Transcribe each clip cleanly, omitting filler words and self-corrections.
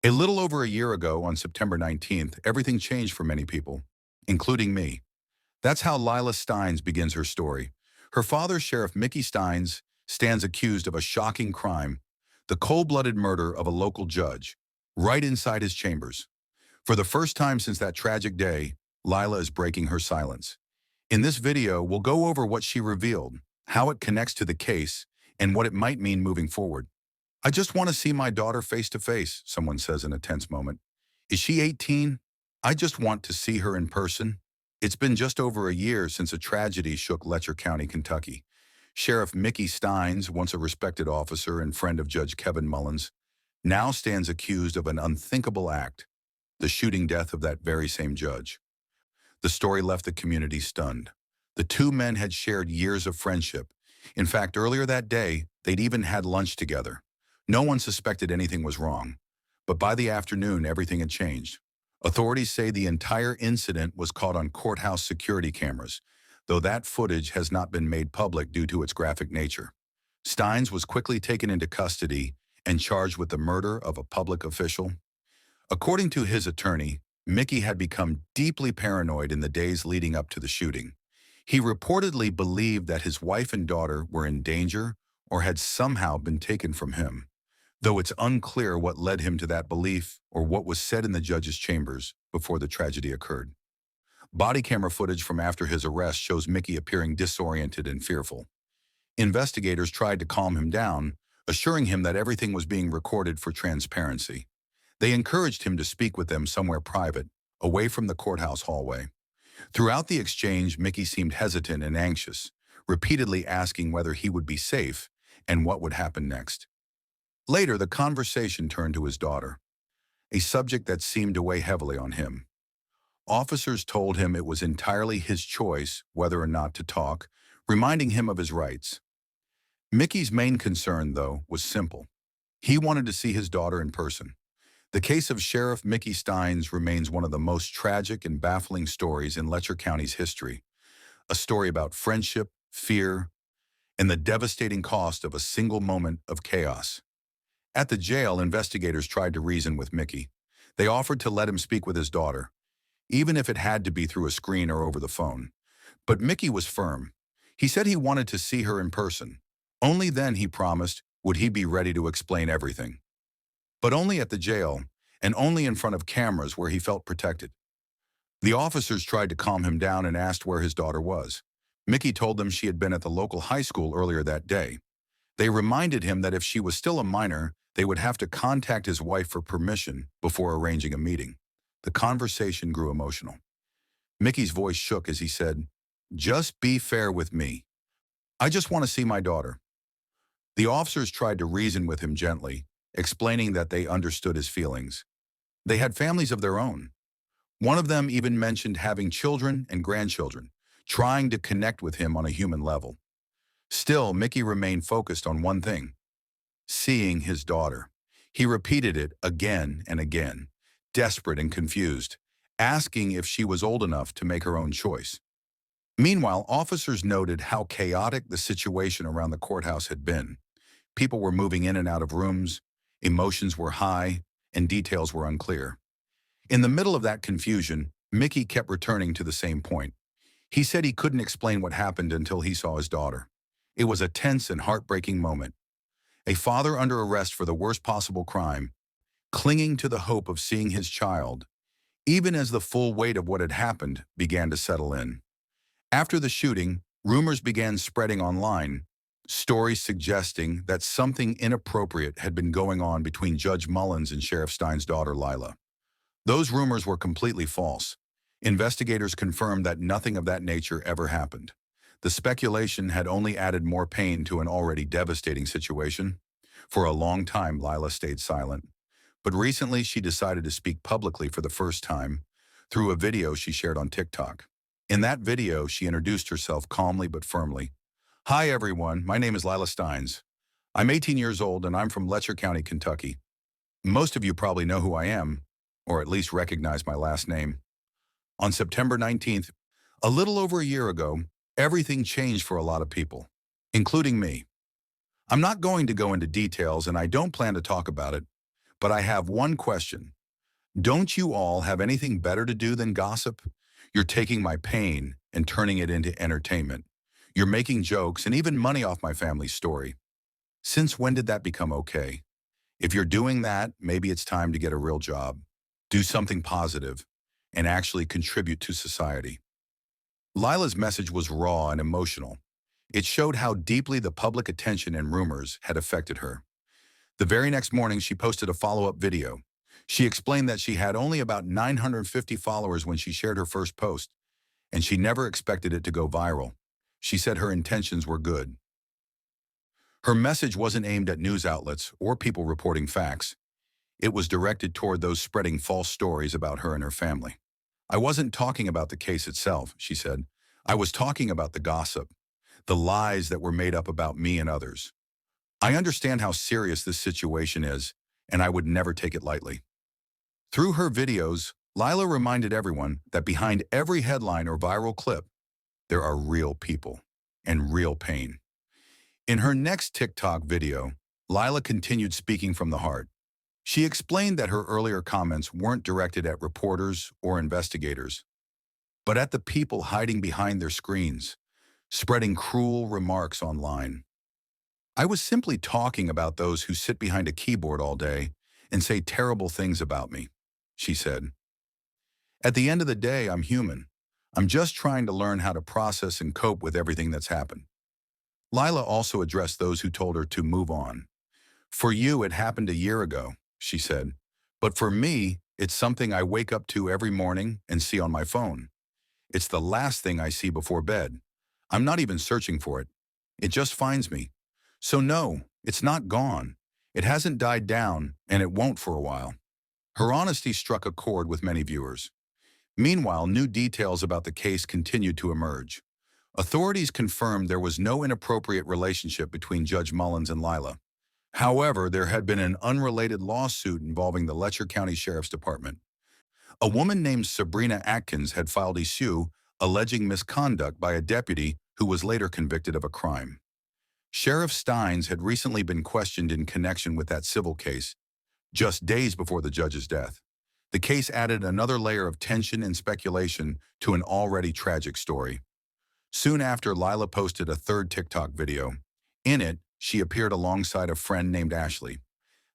A little over a year ago, on September 19th, everything changed for many people, including me. That's how Lila Steins begins her story. Her father, Sheriff Mickey Steins, stands accused of a shocking crime, the cold-blooded murder of a local judge, right inside his chambers. For the first time since that tragic day, Lila is breaking her silence. In this video, we'll go over what she revealed, how it connects to the case, and what it might mean moving forward. I just want to see my daughter face to face, someone says in a tense moment. Is she 18? I just want to see her in person. It's been just over a year since a tragedy shook Letcher County, Kentucky. Sheriff Mickey Steins, once a respected officer and friend of Judge Kevin Mullins, now stands accused of an unthinkable act, the shooting death of that very same judge. The story left the community stunned. The two men had shared years of friendship. In fact, earlier that day, they'd even had lunch together. No one suspected anything was wrong. But by the afternoon, everything had changed. Authorities say the entire incident was caught on courthouse security cameras, though that footage has not been made public due to its graphic nature. Steins was quickly taken into custody and charged with the murder of a public official. According to his attorney, Mickey had become deeply paranoid in the days leading up to the shooting. He reportedly believed that his wife and daughter were in danger or had somehow been taken from him, though it's unclear what led him to that belief or what was said in the judge's chambers before the tragedy occurred. Body camera footage from after his arrest shows Mickey appearing disoriented and fearful. Investigators tried to calm him down, assuring him that everything was being recorded for transparency. They encouraged him to speak with them somewhere private, away from the courthouse hallway. Throughout the exchange, Mickey seemed hesitant and anxious, repeatedly asking whether he would be safe and what would happen next. Later, the conversation turned to his daughter, a subject that seemed to weigh heavily on him. Officers told him it was entirely his choice whether or not to talk, reminding him of his rights. Mickey's main concern, though, was simple. He wanted to see his daughter in person. The case of Sheriff Mickey Steins remains one of the most tragic and baffling stories in Letcher County's history, a story about friendship, fear, and the devastating cost of a single moment of chaos. At the jail, investigators tried to reason with Mickey. They offered to let him speak with his daughter, even if it had to be through a screen or over the phone. But Mickey was firm. He said he wanted to see her in person. Only then, he promised, would he be ready to explain everything. But only at the jail, and only in front of cameras where he felt protected. The officers tried to calm him down and asked where his daughter was. Mickey told them she had been at the local high school earlier that day. They reminded him that if she was still a minor, they would have to contact his wife for permission before arranging a meeting. The conversation grew emotional. Mickey's voice shook as he said, "Just be fair with me. I just want to see my daughter." The officers tried to reason with him gently, explaining that they understood his feelings. They had families of their own. One of them even mentioned having children and grandchildren, trying to connect with him on a human level. Still, Mickey remained focused on one thing: seeing his daughter. He repeated it again and again, desperate and confused, asking if she was old enough to make her own choice. Meanwhile, officers noted how chaotic the situation around the courthouse had been. People were moving in and out of rooms, emotions were high, and details were unclear. In the middle of that confusion, Mickey kept returning to the same point. He said he couldn't explain what happened until he saw his daughter. It was a tense and heartbreaking moment. A father under arrest for the worst possible crime, clinging to the hope of seeing his child, even as the full weight of what had happened began to settle in. After the shooting, rumors began spreading online, stories suggesting that something inappropriate had been going on between Judge Mullins and Sheriff Stein's daughter, Lila. Those rumors were completely false. Investigators confirmed that nothing of that nature ever happened. The speculation had only added more pain to an already devastating situation. For a long time, Lila stayed silent. But recently, she decided to speak publicly for the first time through a video she shared on TikTok. In that video, she introduced herself calmly but firmly. "Hi everyone, my name is Lila Steins. I'm 18 years old and I'm from Letcher County, Kentucky. Most of you probably know who I am, or at least recognize my last name. On September 19th, a little over a year ago, everything changed for a lot of people, including me. I'm not going to go into details and I don't plan to talk about it, But I have one question. Don't you all have anything better to do than gossip? You're taking my pain and turning it into entertainment. You're making jokes and even money off my family's story. Since when did that become okay? If you're doing that, maybe it's time to get a real job. Do something positive and actually contribute to society. Lila's message was raw and emotional. It showed how deeply the public attention and rumors had affected her. The very next morning, she posted a follow-up video. She explained that she had only about 950 followers when she shared her first post, and she never expected it to go viral. She said her intentions were good. Her message wasn't aimed at news outlets or people reporting facts. It was directed toward those spreading false stories about her and her family. I wasn't talking about the case itself, she said. I was talking about the gossip, the lies that were made up about me and others. I understand how serious this situation is, and I would never take it lightly. Through her videos, Lila reminded everyone that behind every headline or viral clip, there are real people and real pain. In her next TikTok video, Lila continued speaking from the heart. She explained that her earlier comments weren't directed at reporters or investigators, but at the people hiding behind their screens, spreading cruel remarks online. I was simply talking about those who sit behind a keyboard all day and say terrible things about me, she said. At the end of the day, I'm human. I'm just trying to learn how to process and cope with everything that's happened. Lila also addressed those who told her to move on. For you, it happened a year ago, she said. But for me, it's something I wake up to every morning and see on my phone. It's the last thing I see before bed. I'm not even searching for it. It just finds me. So no, it's not gone. It hasn't died down, and it won't for a while. Her honesty struck a chord with many viewers. Meanwhile, new details about the case continued to emerge. Authorities confirmed there was no inappropriate relationship between Judge Mullins and Lila. However, there had been an unrelated lawsuit involving the Letcher County Sheriff's Department. A woman named Sabrina Atkins had filed a suit alleging misconduct by a deputy who was later convicted of a crime. Sheriff Steins had recently been questioned in connection with that civil case, just days before the judge's death. The case added another layer of tension and speculation to an already tragic story. Soon after, Lila posted a third TikTok video. In it, she appeared alongside a friend named Ashley.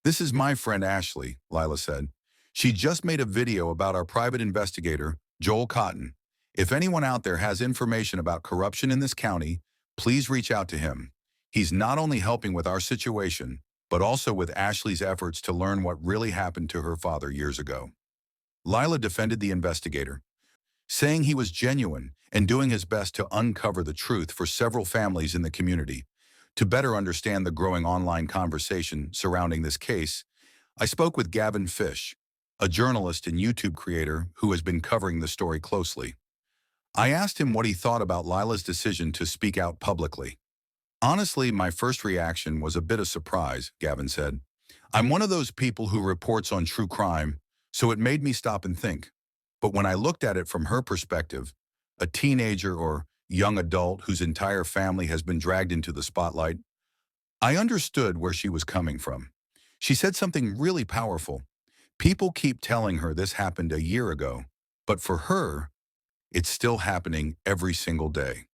"This is my friend Ashley," Lila said. "She just made a video about our private investigator, Joel Cotton. If anyone out there has information about corruption in this county, please reach out to him. He's not only helping with our situation, but also with Ashley's efforts to learn what really happened to her father years ago." Lila defended the investigator, saying he was genuine and doing his best to uncover the truth for several families in the community. To better understand the growing online conversation surrounding this case, I spoke with Gavin Fish, a journalist and YouTube creator who has been covering the story closely. I asked him what he thought about Lila's decision to speak out publicly. "Honestly, my first reaction was a bit of surprise," Gavin said. "I'm one of those people who reports on true crime, so it made me stop and think. But when I looked at it from her perspective, a teenager or young adult whose entire family has been dragged into the spotlight, I understood where she was coming from. She said something really powerful. People keep telling her this happened a year ago, but for her, it's still happening every single day."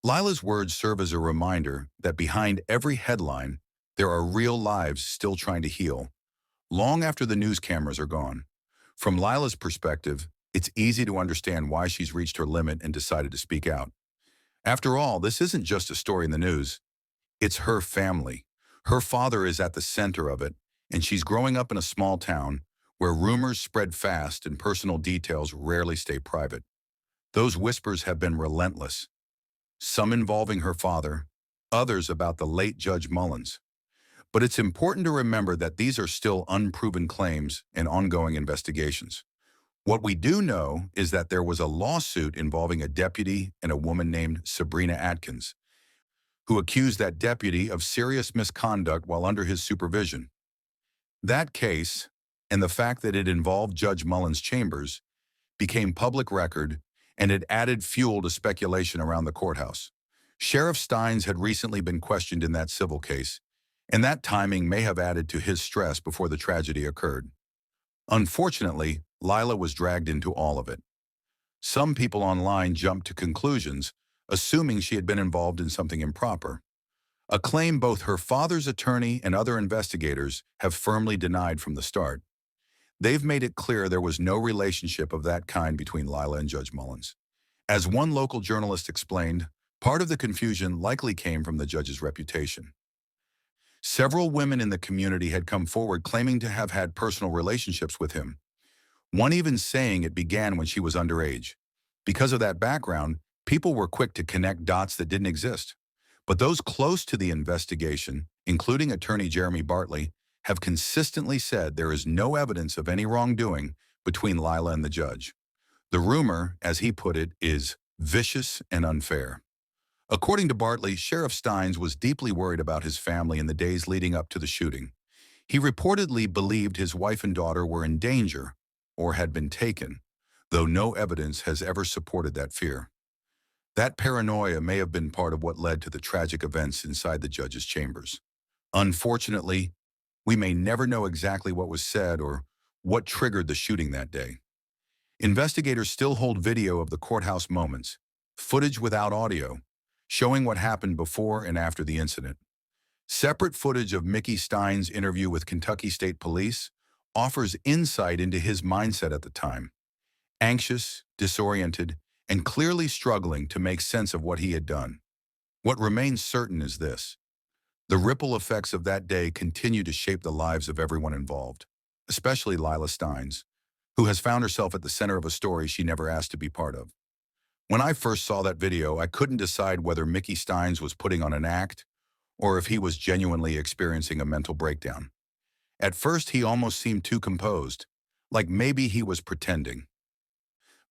Lila's words serve as a reminder that behind every headline, there are real lives still trying to heal, long after the news cameras are gone. From Lila's perspective, it's easy to understand why she's reached her limit and decided to speak out. After all, this isn't just a story in the news. It's her family. Her father is at the center of it, and she's growing up in a small town where rumors spread fast and personal details rarely stay private. Those whispers have been relentless, some involving her father, others about the late Judge Mullins. But it's important to remember that these are still unproven claims and ongoing investigations. What we do know is that there was a lawsuit involving a deputy and a woman named Sabrina Atkins, who accused that deputy of serious misconduct while under his supervision. That case, and the fact that it involved Judge Mullins' chambers, became public record, and it added fuel to speculation around the courthouse. Sheriff Steins had recently been questioned in that civil case, And that timing may have added to his stress before the tragedy occurred. Unfortunately, Lila was dragged into all of it. Some people online jumped to conclusions, assuming she had been involved in something improper, a claim both her father's attorney and other investigators have firmly denied from the start. They've made it clear there was no relationship of that kind between Lila and Judge Mullins. As one local journalist explained, part of the confusion likely came from the judge's reputation. Several women in the community had come forward claiming to have had personal relationships with him, one even saying it began when she was underage. Because of that background, people were quick to connect dots that didn't exist. But those close to the investigation, including attorney Jeremy Bartley, have consistently said there is no evidence of any wrongdoing between Lila and the judge. The rumor, as he put it, is vicious and unfair. According to Bartley, Sheriff Steins was deeply worried about his family in the days leading up to the shooting. He reportedly believed his wife and daughter were in danger or had been taken, though no evidence has ever supported that fear. That paranoia may have been part of what led to the tragic events inside the judge's chambers. Unfortunately, we may never know exactly what was said or what triggered the shooting that day. Investigators still hold video of the courthouse moments, footage without audio, showing what happened before and after the incident. Separate footage of Mickey Steins' interview with Kentucky State Police offers insight into his mindset at the time. Anxious, disoriented, and clearly struggling to make sense of what he had done. What remains certain is this: the ripple effects of that day continue to shape the lives of everyone involved, especially Lila Steins, who has found herself at the center of a story she never asked to be part of. When I first saw that video, I couldn't decide whether Mickey Steins was putting on an act or if he was genuinely experiencing a mental breakdown. At first, he almost seemed too composed, like maybe he was pretending.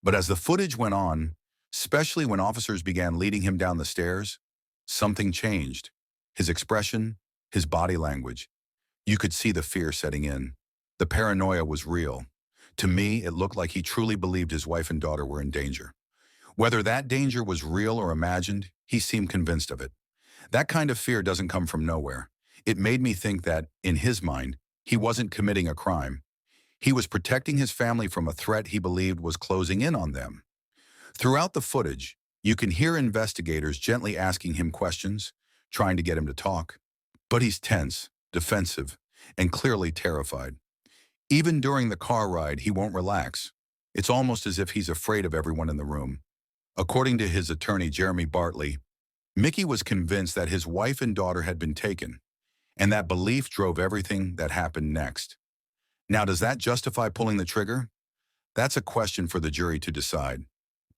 But as the footage went on, especially when officers began leading him down the stairs, something changed. His expression, his body language. You could see the fear setting in. The paranoia was real. To me, it looked like he truly believed his wife and daughter were in danger. Whether that danger was real or imagined, he seemed convinced of it. That kind of fear doesn't come from nowhere. It made me think that, in his mind, he wasn't committing a crime. He was protecting his family from a threat he believed was closing in on them. Throughout the footage, you can hear investigators gently asking him questions, trying to get him to talk. But he's tense, defensive, and clearly terrified. Even during the car ride, he won't relax. It's almost as if he's afraid of everyone in the room. According to his attorney, Jeremy Bartley, Mickey was convinced that his wife and daughter had been taken, and that belief drove everything that happened next. Now, does that justify pulling the trigger? That's a question for the jury to decide.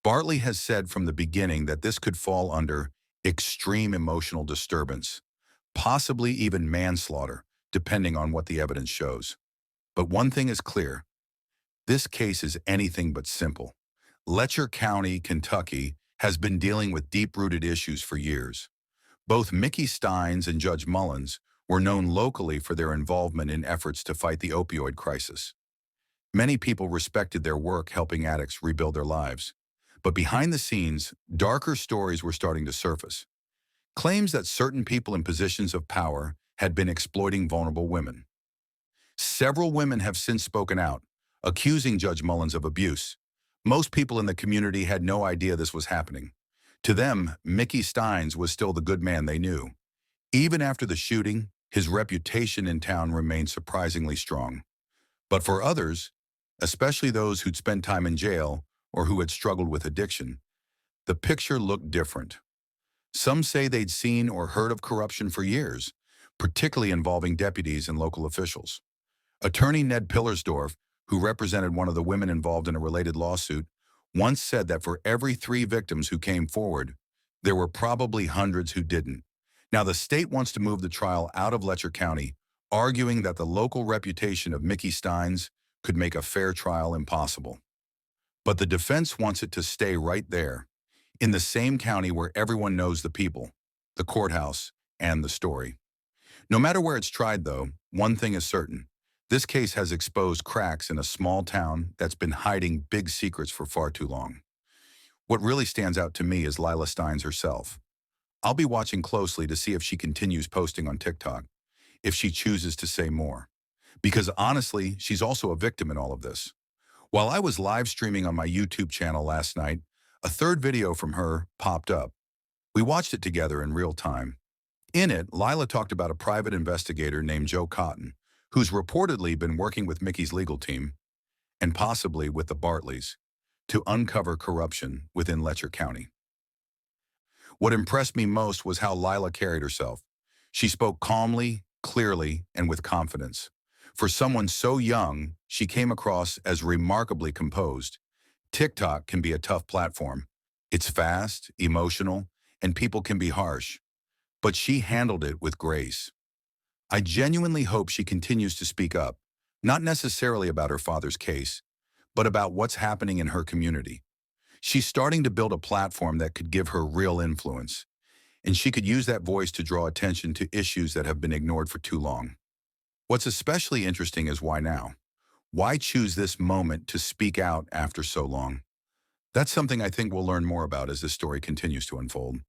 Bartley has said from the beginning that this could fall under extreme emotional disturbance, possibly even manslaughter, depending on what the evidence shows. But one thing is clear: this case is anything but simple. Letcher County, Kentucky, has been dealing with deep-rooted issues for years. Both Mickey Steins and Judge Mullins were known locally for their involvement in efforts to fight the opioid crisis. Many people respected their work helping addicts rebuild their lives. But behind the scenes, darker stories were starting to surface. Claims that certain people in positions of power had been exploiting vulnerable women. Several women have since spoken out, accusing Judge Mullins of abuse. Most people in the community had no idea this was happening. To them, Mickey Steins was still the good man they knew. Even after the shooting, his reputation in town remained surprisingly strong. But for others, especially those who'd spent time in jail or who had struggled with addiction, the picture looked different. Some say they'd seen or heard of corruption for years, particularly involving deputies and local officials. Attorney Ned Pillersdorf, who represented one of the women involved in a related lawsuit, once said that for every 3 victims who came forward, there were probably hundreds who didn't. Now, the state wants to move the trial out of Letcher County, arguing that the local reputation of Mickey Steins could make a fair trial impossible. But the defense wants it to stay right there, in the same county where everyone knows the people, the courthouse, and the story. No matter where it's tried, though, one thing is certain: this case has exposed cracks in a small town that's been hiding big secrets for far too long. What really stands out to me is Lila Steins herself. I'll be watching closely to see if she continues posting on TikTok. if she chooses to say more. Because honestly, she's also a victim in all of this. While I was live streaming on my YouTube channel last night, a third video from her popped up. We watched it together in real time. In it, Lila talked about a private investigator named Joe Cotton, who's reportedly been working with Mickey's legal team, and possibly with the Bartleys, to uncover corruption within Letcher County. What impressed me most was how Lila carried herself. She spoke calmly, clearly, and with confidence. For someone so young, she came across as remarkably composed. TikTok can be a tough platform. It's fast, emotional, and people can be harsh. But she handled it with grace. I genuinely hope she continues to speak up, not necessarily about her father's case, but about what's happening in her community. She's starting to build a platform that could give her real influence, and she could use that voice to draw attention to issues that have been ignored for too long. What's especially interesting is why now? Why choose this moment to speak out after so long? That's something I think we'll learn more about as this story continues to unfold.